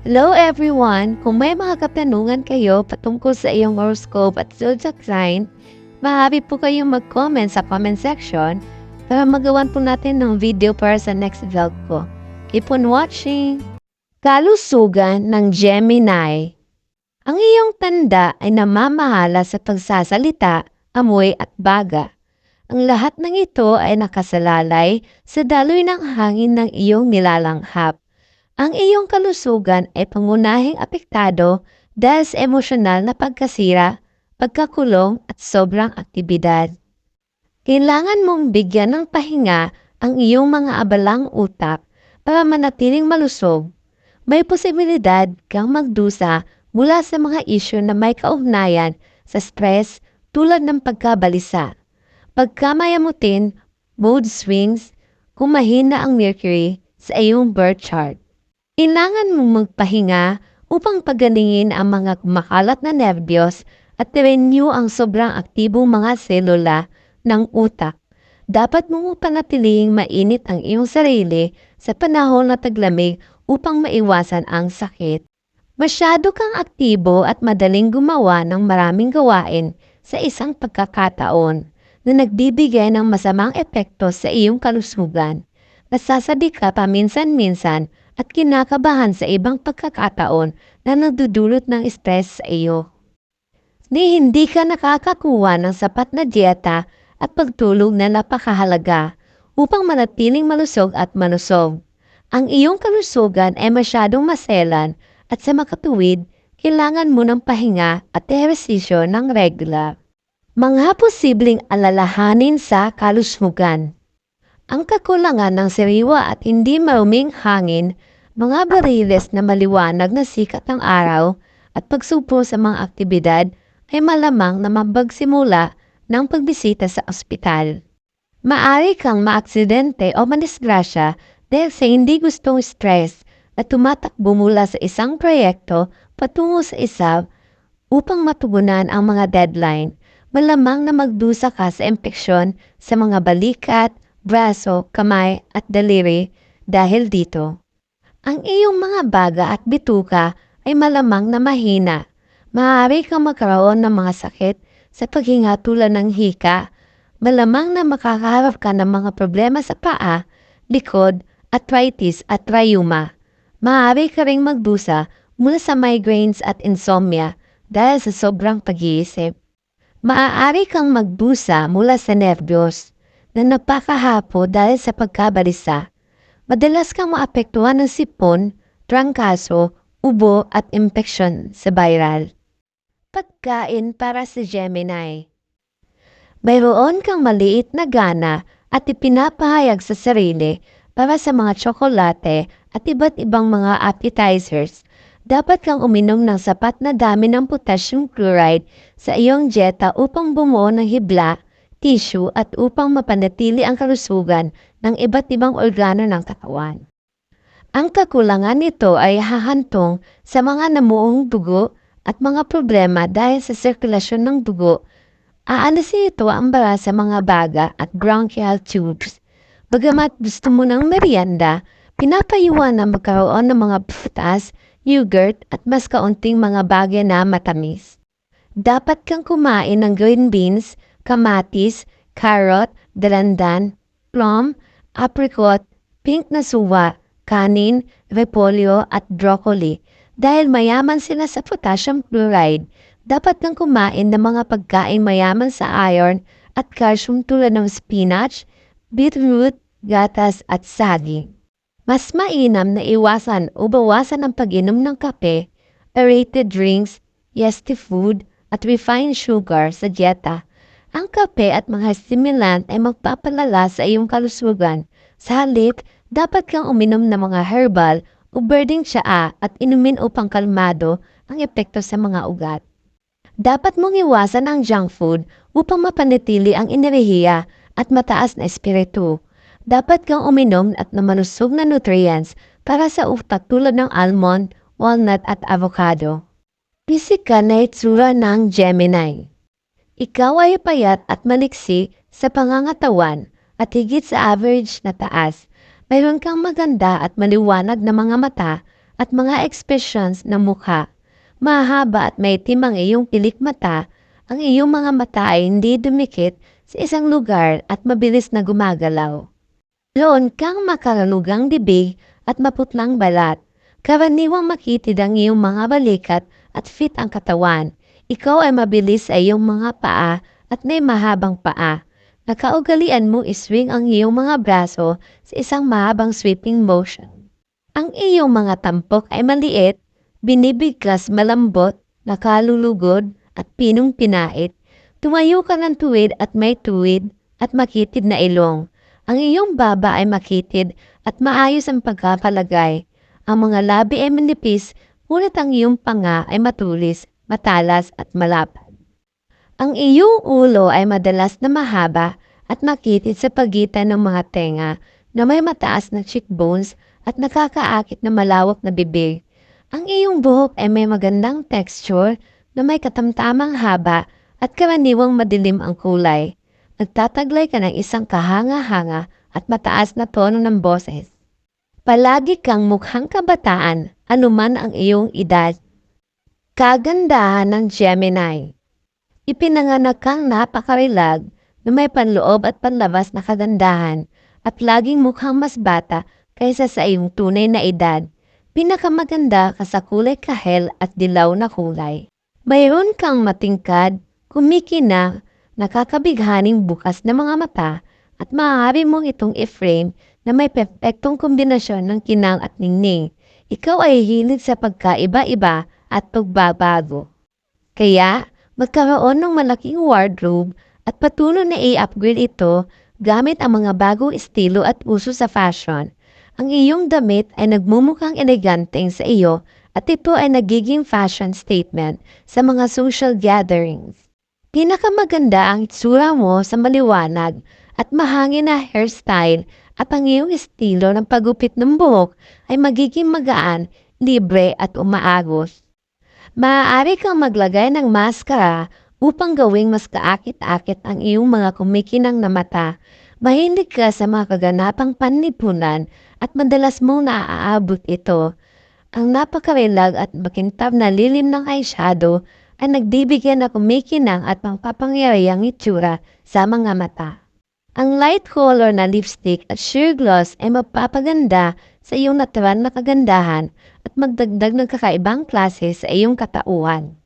Hello everyone! Kung may mga katanungan kayo patungkol sa iyong horoscope at zodiac sign, maaari po kayong mag-comment sa comment section para magawan po natin ng video para sa next vlog ko. Keep on watching! Kalusugan ng Gemini. Ang iyong tanda ay namamahala sa pagsasalita, amoy at baga. Ang lahat ng ito ay nakasalalay sa daloy ng hangin ng iyong nilalanghap. Ang iyong kalusugan ay pangunahing apektado dahil sa emosyonal na pagkasira, pagkakulong at sobrang aktibidad. Kailangan mong bigyan ng pahinga ang iyong mga abalang utak para manatiling malusog. May posibilidad kang magdusa mula sa mga isyu na may kaugnayan sa stress tulad ng pagkabalisa, pagkamayamutin, mood swings, kung mahina ang Mercury sa iyong birth chart. Kailangan mong magpahinga upang pagalingin ang mga kumakalat na nerbiyos at i-renew ang sobrang aktibong mga selula ng utak. Dapat mong panatiling mainit ang iyong sarili sa panahon na taglamig upang maiwasan ang sakit. Masyado kang aktibo at madaling gumawa ng maraming gawain sa isang pagkakataon na nagbibigay ng masamang epekto sa iyong kalusugan. Nasasabi ka paminsan-minsan at kinakabahan sa ibang pagkakataon na nagdudulot ng stress sa iyo. Hindi ka nakakakuha ng sapat na dieta at pagtulog na napakahalaga upang manatiling malusog at manusog. Ang iyong kalusugan ay masyadong maselan at sa makatuwid, kailangan mo ng pahinga at ehersisyo ng regular. Mga posibleng alalahanin sa kalusugan. Ang kakulangan ng sariwa at hindi maruming hangin, mga bariles na maliwanag na sikat ng araw at pagsugpo sa mga aktibidad ay malamang na mabagsimula ng pagbisita sa ospital. Maari kang maaksidente o madisgrasya dahil sa hindi gustong stress at tumatakbo mula sa isang proyekto patungo sa isa upang matugunan ang mga deadline. Malamang na magdusa ka sa impeksyon sa mga balikat, braso, kamay at daliri dahil dito. Ang iyong mga baga at bituka ay malamang na mahina. Maaari kang magkaroon ng mga sakit sa paghinga tulad ng hika. Malamang na makakaharap ka ng mga problema sa paa, likod, arthritis at rheuma. Maaari ka ring magdusa mula sa migraines at insomnia dahil sa sobrang pag-iisip. Maaari kang magdusa mula sa nerbiyos na napakahapo dahil sa pagkabalisa. Madalas kang maapektuhan ng sipon, trangkaso, ubo at impeksyon sa viral. Pagkain para sa Gemini. Mayroon kang maliit na gana at ipinapahayag sa sarili para sa mga tsokolate at iba't ibang mga appetizers. Dapat kang uminom ng sapat na dami ng potassium chloride sa iyong dieta upang bumuo ng hibla, tissue at upang mapanatili ang kalusugan ng iba't ibang organo ng katawan. Ang kakulangan nito ay hahantong sa mga namuong dugo at mga problema dahil sa sirkulasyon ng dugo. Aalisin ito ang bara sa mga baga at bronchial tubes. Bagamat gusto mo ng merienda, pinapayuhan na magkaroon ng mga prutas, yogurt at mas kaunting mga bagay na matamis. Dapat kang kumain ng green beans, kamatis, carrot, dalandan, plum, apricot, pink na suwa, kanin, repolyo at broccoli. Dahil mayaman sila sa potassium chloride, dapat kang kumain ng mga pagkain mayaman sa iron at calcium tulad ng spinach, beetroot, gatas at saging. Mas mainam na iwasan o bawasan ang pag-inom ng kape, aerated drinks, yeasty food at refined sugar sa dieta. Ang kape at mga stimulant ay magpapalala sa iyong kalusugan. Sa halip, dapat kang uminom ng mga herbal o birding tsaa at inumin upang kalmado ang epekto sa mga ugat. Dapat mong iwasan ang junk food upang mapanatili ang enerhiya at mataas na espiritu. Dapat kang uminom at na malusog na nutrients para sa utak tulad ng almond, walnut at avocado. Pisikal na itsura ng Gemini. Ikaw ay payat at maliksi sa pangangatawan at higit sa average na taas. Mayroon kang maganda at maliwanag na mga mata at mga expressions ng mukha. Mahaba at may itim ang iyong pilik mata, ang iyong mga mata ay hindi dumikit sa isang lugar at mabilis na gumagalaw. Meron kang makalugang bibig at maputlang balat. Karaniwang makitid ang iyong mga balikat at fit ang katawan. Ikaw ay mabilis sa iyong mga paa at may mahabang paa. Nakaugalian mo iswing ang iyong mga braso sa isang mahabang sweeping motion. Ang iyong mga tampok ay maliit, binibigkas malambot, nakalulugod at pinong pinait. Tumayo ka ng tuwid at may tuwid at makitid na ilong. Ang iyong baba ay makitid at maayos ang pagkapalagay. Ang mga labi ay manipis, ngunit ang iyong panga ay matulis, matalas at malapad. Ang iyong ulo ay madalas na mahaba at makitid sa pagitan ng mga tenga na may mataas na cheekbones at nakakaakit na malawak na bibig. Ang iyong buhok ay may magandang texture na may katamtamang haba at karaniwang madilim ang kulay. Nagtataglay ka ng isang kahanga-hanga at mataas na tono ng boses. Palagi kang mukhang kabataan, anuman ang iyong edad. Kagandahan ng Gemini. Ipinanganak kang napakarilag na may panloob at panlabas na kagandahan at laging mukhang mas bata kaysa sa iyong tunay na edad. Pinakamaganda ka sa kulay kahel at dilaw na kulay. Mayroon kang matingkad, kumikina, nakakabighaning bukas na mga mata at maaari mong itong i-frame na may perfectong kombinasyon ng kinang at ningning. Ikaw ay hilig sa pagkaiba-iba at pagbabago. Kaya, magkaroon ng malaking wardrobe at patuloy na i-upgrade ito gamit ang mga bagong estilo at uso sa fashion. Ang iyong damit ay nagmumukhang eleganteng sa iyo at ito ay nagiging fashion statement sa mga social gatherings. Pinakamaganda ang itsura mo sa maliwanag at mahangin na hairstyle at ang iyong estilo ng pagupit ng buhok ay magiging magaan, libre at umaagos. Maaari kang maglagay ng maskara upang gawing mas kaakit-akit ang iyong mga kumikinang na mata. Mahilig ka sa mga kaganapang panlipunan at madalas mong naaaabot ito. Ang napakarilag at makintab na lilim ng eyeshadow ay nagbibigyan na kumikinang at pangpapangyarihang itsura sa mga mata. Ang light color na lipstick at sheer gloss ay mapapaganda sa iyong natural na kagandahan at magdagdag ng kakaibang klase sa iyong katauhan.